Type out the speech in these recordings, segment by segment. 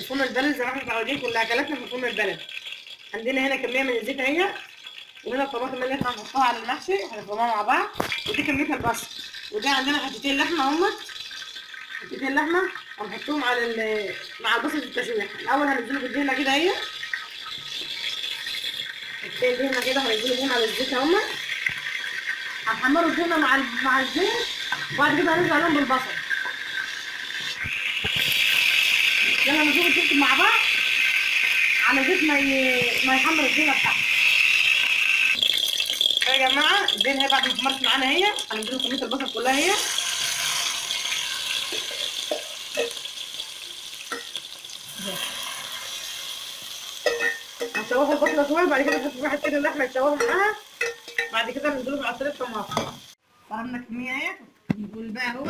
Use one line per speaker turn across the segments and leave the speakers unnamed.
الفول البلدي زي ما احنا متعودين كل اكلاتنا في الفول البلدي. عندنا هنا كميه من الزيت اهي، وهنا الطماطم اللي احنا هنحطها على المحشي هنفرمها مع بعض، ودي كميه البصل، ودي عندنا حتتين لحمه اهمت، حتتين لحمه هنحطهم مع البصل في التشويح. الاول هننزله بالدهنه كده اهي، حتتين دهنه كده هننزله بيهم على الزيت اهمت، هنحمروا الدهنه مع الزيت، وبعد كده هننزل عليهم بالبصل. يلا نشوف الزيت مع بعض على زيت ما يحمر الدهنه بتاعته. يا جماعه الدهنه هي بعد ما اتحمرت معانا اهي، هننزل كميه البصل كلها اهي، هنشوح البصله شويه، بعد كده نحط واحد كده اللحمه يتشوحوا معاها، بعد كده ننزله بعصير الطماطم. فرمنا كميه اهي، والباقي اهو.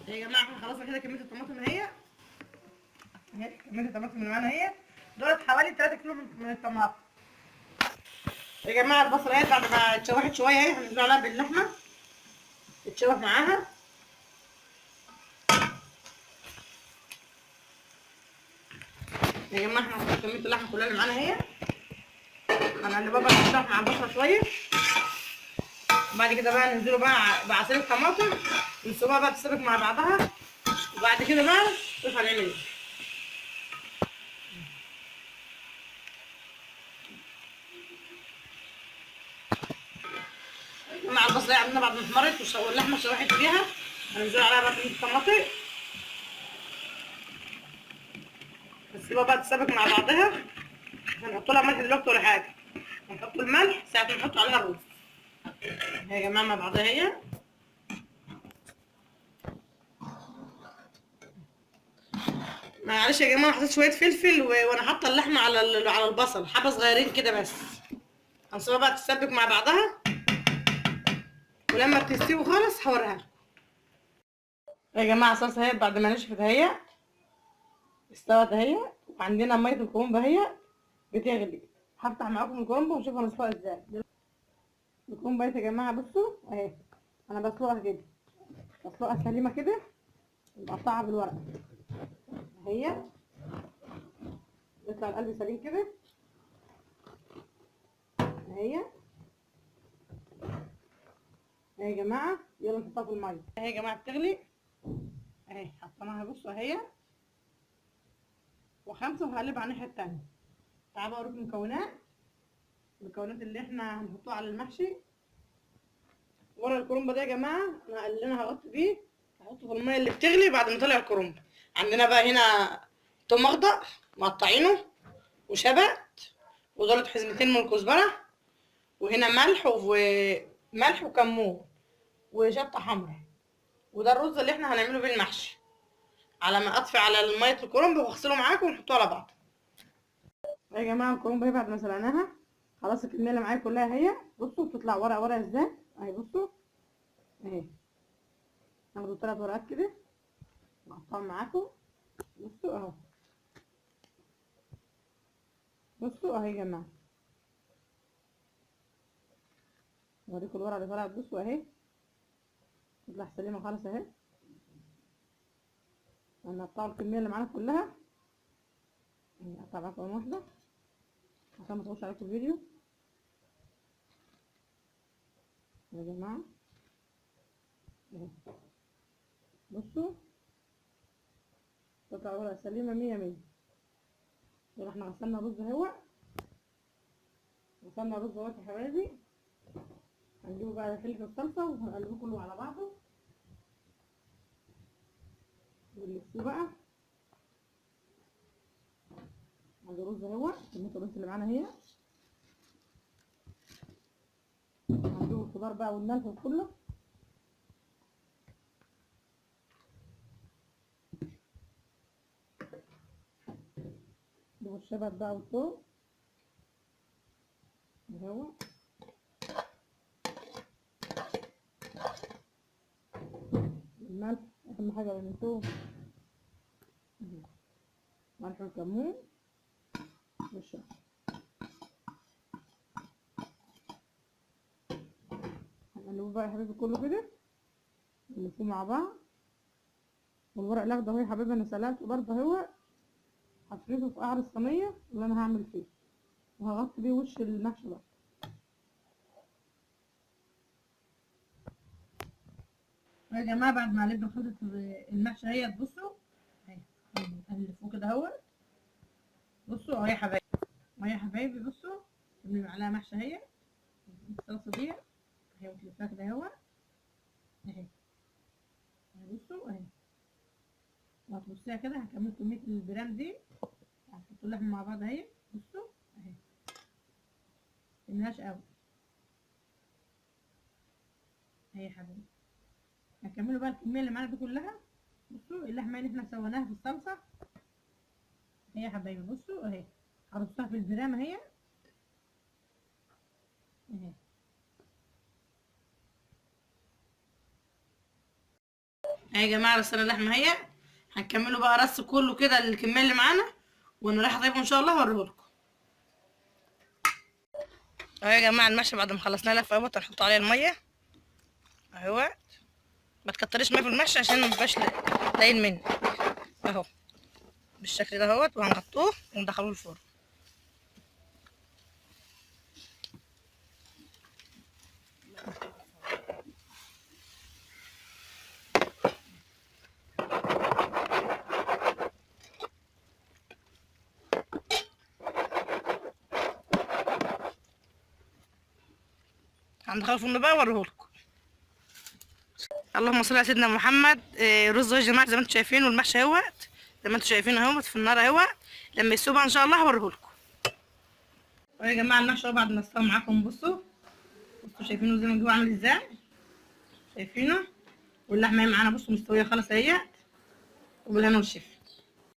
يا جماعه احنا خلصنا كده كميه الطماطم اهي، كميه الطماطم اللي معانا اهي دولت حوالي 3 كيلو من الطماطم. يا جماعه البصله اهي بعد ما اتشوحت شويه اهي هننزل عليها باللحمه تتشوح معاها. يا جماعه احنا حطينا كميه اللحمه كلها اللي معانا اهي، هنقلبها بقى تتشوح مع البصله شويه، وبعد كده بقى ننزله بقى بعصير الطماطم، نسيبها بقى تتسبك مع بعضها، وبعد كده بقى نشوف هنعمل ايه. مع البصله عندنا بعد ما اتحمرت واللحمه اتشوحت فيها، هننزل عليها بقى كميه الطماطم، نسيبها بقى تتسبك مع بعضها، مش هنحط لها ملح دلوقتي ولا حاجه، هنحط الملح ساعه ما نحط عليها الرز. يا جماعه مع بعضها اهي، معلش يا جماعه حطيت شويه فلفل وانا حاطه اللحمه على البصل حبه صغيرين كده بس، هنسيبها بقى تتسبك مع بعضها، ولما تستوي خالص هوريها. يا جماعه الصلصه اهي بعد ما نشفت اهي استوت اهي، وعندنا ميه الكرنب اهي بتغلي، هفتح معاكم الكرنب ونشوف هنسلقها ازاي. الكرنب اهي يا جماعه بصوا اهي، انا بسلقها كده، بسلقها سليمه كده وبقطعها بالورق اهي، يطلع القلب سليم كده اهي. اهي يا جماعه يلا نحطها في الميه اهي يا جماعه بتغلي اهي، حطيناها بصوا اهي وخمسه، وهقلب على الناحيه التانيه. تعالوا بقى اوريكم المكونات اللي احنا هنحطوها على المحشي. ورق الكرنب ده يا جماعه اللي انا هغطي بيه، هحطه في الميه اللي بتغلي بعد ما طلع الكرنب. عندنا بقى هنا توم اخضر مقطعينه، وشبت، ودولت حزمتين من الكزبره، وهنا ملح وكمون وشطه حمراء. وده الرز اللي احنا هنعمله بيه المحشي، على ما اطفي على ميه الكرنب واغسله معاكم ونحطه على بعض. يا جماعه الكرنب اهي بعد ما سلقناها خلاص، الكميه اللي معايا كلها اهي، بصوا بتطلع ورقه ورقه ازاي اهي، بصوا اهي، ناخدوا 3 ورقات كده نقطعهم معاكم، بصوا اهو، بصوا اهي يا جماعه، اوريكم الورقه اللي طلعت، بصوا اهي تطلع سليمه خالص اهي. هنقطعوا الكميه اللي معانا كلها، نقطع معاكم واحده عشان ما تطولش عليكم الفيديو يا جماعه اهي، بصوا تطلع ورقه سليمه 100 100. يبقى احنا غسلنا الرز اهو، غسلنا الرز اهو يا حبايبي، هنجيبه بقى فلفل الصلصه وهنقلبه كله على بعضه ونلفوه بقى. ادي الرز اهو، كميه الرز اللي معانا اهي، هنجيب الخضار بقى والملح وكله، نجيب الشبت بقى والثوم اهو، الملح اهم حاجه للثوم، ملح والكمون والشطه. هنقلبه بقى يا حبيبي كله كده نلفوه مع بعض. والورق الاخضر اهو يا حبايبي انا سلقته برضه اهو، هفرده في قعر الصينيه اللي انا هعمل فيه، وهغطي بيه وش المحشي ده. يا جماعه بعد ما قلبنا خلطه المحشي اهي، تبصوا اهي هنلفوه كده اهو. بصوا اهو يا حبايبي، اهو يا حبايبي بصوا، معلقه محشي اهي الصلصه دي اهي، وتلفها كده اهو اهي. بصوا اهي، وهتبصيها كده هكمل كميه الجرام دي، هنحط اللحمه مع بعض اهي. بصوا اهي متقلناش قوي اهي يا حبايبي. هنكملوا بقى الكميه اللي معانا دي كلها. بصوا اللحمه اللي احنا سويناها في الصلصه اهي يا حبايبي، بصوا اهي هرصها في الجرام اهي اهي. اهي يا جماعه رصينا اللحمه اهي، هنكملوا بقى رص كله كده الكميه اللي معانا، وانا رايحه طيب ان شاء الله هوريهولكم. اهو يا جماعه المحشي بعد ما خلصناه لفه اهوت هنحط عليه الميه اهو. ما تكتريش ميه في المحشي عشان ما يبقاش لاين مني اهو بالشكل ده اهوت، وهنغطوه وندخلوه الفرن. هندخله الفرن بقى واوريهولكم. اللهم صل على سيدنا محمد. رز يا جماعه زي ما انتم شايفين، والمحشي اهوت زي ما انتم شايفين اهوت في النار اهوت. لما يستوي بقى ان شاء الله هوريهولكم. يا جماعه المحشي بعد ما استوى معاكم، بصوا شايفينه زي ما جوه عامل ازاي، شايفينه؟ واللحمه معانا بصوا مستويه خلاص اهيت، وبالهنا والشفا.